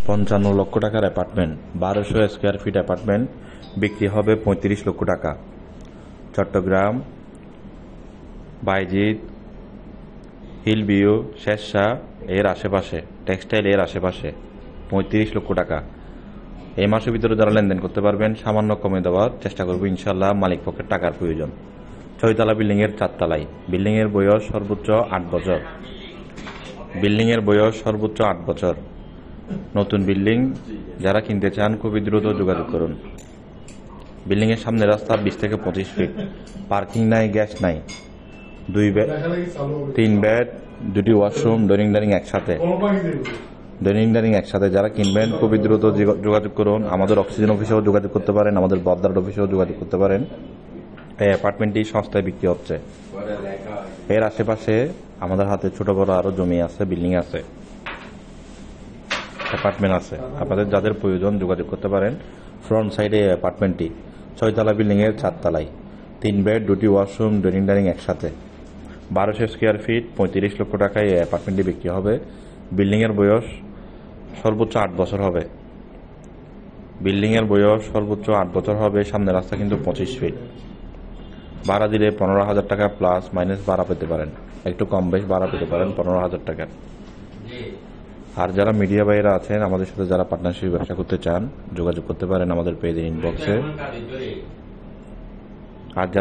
55 লক্ষ টাকার apartment, 1200 square feet apartment বিক্রি হবে 35 লক্ষ টাকা। চট্টগ্রাম, বাইজিৎ, হিলভিউ, শেরশাহ এর আশেপাশে, টেক্সটাইল এর আশেপাশে 35 লক্ষ টাকা। এই মাসের ভিতরে যারা লেনদেন করতে পারবেন সামান্য কমে দেওয়ার চেষ্টা করবো ইনশাল্লাহ। মালিক পক্ষের টাকার প্রয়োজন। 6তলা বিল্ডিং এর 4তলায়। বিল্ডিং এর বয়স সর্বোচ্চ 8 বছর। বিল্ডিং এর বয়স সর্বোচ্চ 8 বছর। নতুন বিল্ডিং যারা কিনতে চান খুবই দ্রুত যোগাযোগ করুন। বিল্ডিং এর সামনে রাস্তা 20 থেকে 25 ফিট। পার্কিং নাই, গ্যাস নাই। 2 বেড, 3 বেড, 2টি ওয়াশরুম, ডাইনিং একসাথে। যারা কিনবেন খুবই দ্রুত যোগাযোগ করুন। আমাদের অক্সিজেন অফিসেও যোগাযোগ করতে পারেন, আমাদের বদ্দার অফিসেও যোগাযোগ করতে পারেন। এই অ্যাপার্টমেন্টটি সস্তায় বিক্রি হচ্ছে। এর আশেপাশে আমাদের হাতে ছোট বড় আরো জমি আছে, বিল্ডিং আছে, অ্যাপার্টমেন্ট আছে। আপনাদের যাদের প্রয়োজন যোগাযোগ করতে পারেন। ফ্রন্ট সাইডে অ্যাপার্টমেন্টটি 6তলা বিল্ডিং এর 4তলায়। 3 বেড, 2টি ওয়াশরুম, ডাইনিং একসাথে। 1200 স্কোয়ার ফিট, 35 লক্ষ টাকায় এই অ্যাপার্টমেন্টটি বিক্রি হবে। বিল্ডিং এর বয়স সর্বোচ্চ 8 বছর হবে। বিল্ডিং এর বয়স সর্বোচ্চ 8 বছর হবে। সামনে রাস্তা কিন্তু 25 ফিট। ভাড়া দিলে 15,000 টাকা প্লাস মাইনাস ভাড়া পেতে পারেন। একটু কম বেশ ভাড়া পেতে পারেন 15,000 টাকা। আর যারা মিডিয়া ভাইরা আছেন আমাদের সাথে, যারা পার্টনারশিপ ব্যবসা করতে চান যোগাযোগ করতে পারেন আমাদের পেজের ইনবক্সে। আর